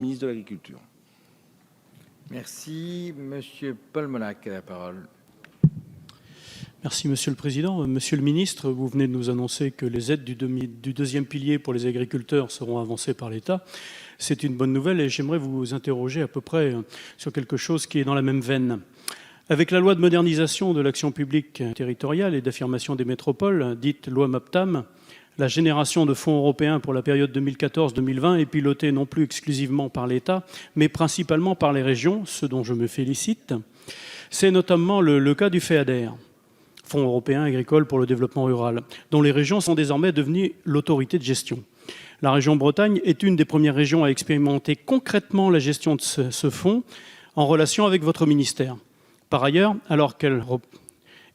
Ministre de l'Agriculture. Merci. Monsieur Paul Molac a la parole. Merci Monsieur le Président. Monsieur le Ministre, vous venez de nous annoncer que les aides du deuxième pilier pour les agriculteurs seront avancées par l'État. C'est une bonne nouvelle et j'aimerais vous interroger à peu près sur quelque chose qui est dans la même veine. Avec la loi de modernisation de l'action publique territoriale et d'affirmation des métropoles, dite loi MAPTAM, la génération de fonds européens pour la période 2014-2020 est pilotée non plus exclusivement par l'État, mais principalement par les régions, ce dont je me félicite. C'est notamment le cas du FEADER, Fonds européen agricole pour le développement rural, dont les régions sont désormais devenues l'autorité de gestion. La région Bretagne est une des premières régions à expérimenter concrètement la gestion de ce fonds en relation avec votre ministère. Par ailleurs,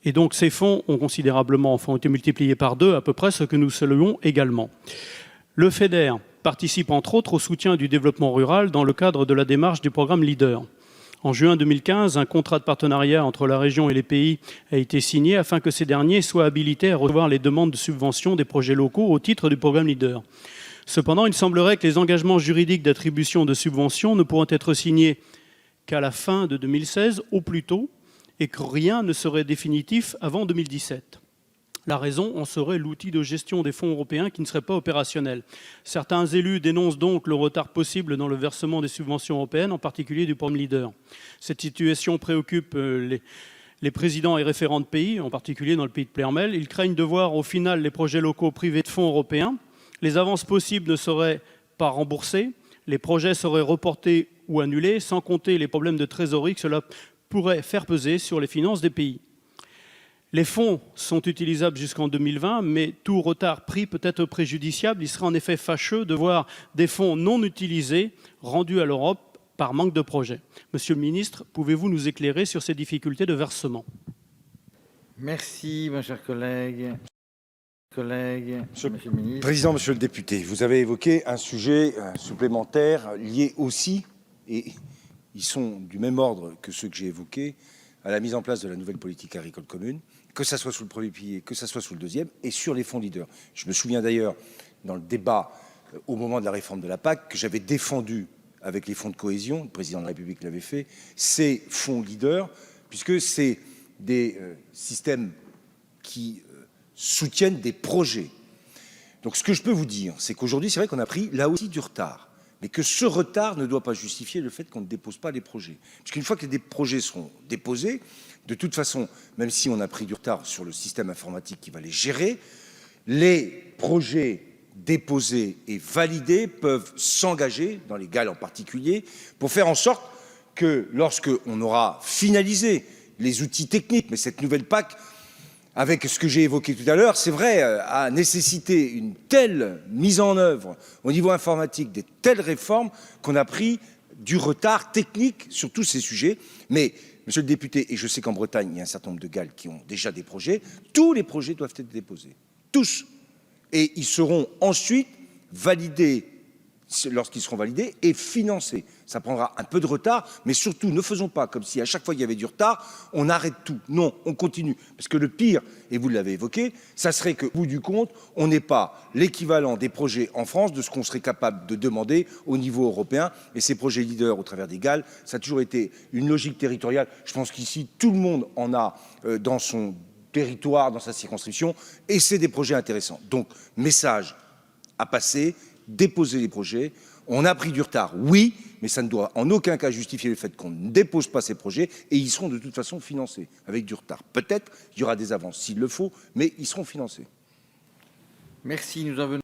et donc ces fonds ont été multipliés par 2 à peu près, ce que nous saluons également. Le FEDER participe entre autres au soutien du développement rural dans le cadre de la démarche du programme LEADER. En juin 2015, un contrat de partenariat entre la région et les pays a été signé afin que ces derniers soient habilités à recevoir les demandes de subvention des projets locaux au titre du programme LEADER. Cependant, il semblerait que les engagements juridiques d'attribution de subventions ne pourront être signés qu'à la fin de 2016 au plus tôt, et que rien ne serait définitif avant 2017. La raison en serait l'outil de gestion des fonds européens qui ne serait pas opérationnel. Certains élus dénoncent donc le retard possible dans le versement des subventions européennes, en particulier du programme LEADER. Cette situation préoccupe les présidents et référents de pays, en particulier dans le pays de Ploermel. Ils craignent de voir au final les projets locaux privés de fonds européens. Les avances possibles ne seraient pas remboursées, les projets seraient reportés ou annulés, sans compter les problèmes de trésorerie que cela pourrait faire peser sur les finances des pays. Les fonds sont utilisables jusqu'en 2020, mais tout retard pris peut être préjudiciable. Il serait en effet fâcheux de voir des fonds non utilisés rendus à l'Europe par manque de projets. Monsieur le ministre, pouvez-vous nous éclairer sur ces difficultés de versement? Merci, mon cher collègue. Monsieur le ministre. Président, Monsieur le député, vous avez évoqué un sujet supplémentaire lié aussi, et ils sont du même ordre que ceux que j'ai évoqués, à la mise en place de la nouvelle politique agricole commune, que ça soit sous le premier pilier, que ça soit sous le deuxième, et sur les fonds LEADER. Je me souviens d'ailleurs, dans le débat au moment de la réforme de la PAC, que j'avais défendu avec les fonds de cohésion, le président de la République l'avait fait, ces fonds LEADER, puisque c'est des systèmes qui soutiennent des projets. Donc ce que je peux vous dire, c'est qu'aujourd'hui, c'est vrai qu'on a pris là aussi du retard, mais que ce retard ne doit pas justifier le fait qu'on ne dépose pas les projets. Parce qu'une fois que les projets seront déposés, de toute façon, même si on a pris du retard sur le système informatique qui va les gérer, les projets déposés et validés peuvent s'engager, dans les GAL en particulier, pour faire en sorte que lorsqu'on aura finalisé les outils techniques, mais cette nouvelle PAC, avec ce que j'ai évoqué tout à l'heure, c'est vrai, a nécessité une telle mise en œuvre au niveau informatique, des telles réformes, qu'on a pris du retard technique sur tous ces sujets. Mais, monsieur le député, et je sais qu'en Bretagne, il y a un certain nombre de GAL qui ont déjà des projets, tous les projets doivent être déposés. Tous. Et ils seront ensuite validés, lorsqu'ils seront validés, et financés. Ça prendra un peu de retard, mais surtout, ne faisons pas comme si à chaque fois qu'il y avait du retard, on arrête tout. Non, on continue. Parce que le pire, et vous l'avez évoqué, ça serait qu'au bout du compte, on n'ait pas l'équivalent des projets en France de ce qu'on serait capable de demander au niveau européen. Et ces projets LEADER au travers des GAL, ça a toujours été une logique territoriale. Je pense qu'ici, tout le monde en a dans son territoire, dans sa circonscription, et c'est des projets intéressants. Donc, message à passer, déposer les projets. On a pris du retard, oui, mais ça ne doit en aucun cas justifier le fait qu'on ne dépose pas ces projets, et ils seront de toute façon financés avec du retard. Peut-être il y aura des avances s'il le faut, mais ils seront financés. Merci. Nous en venons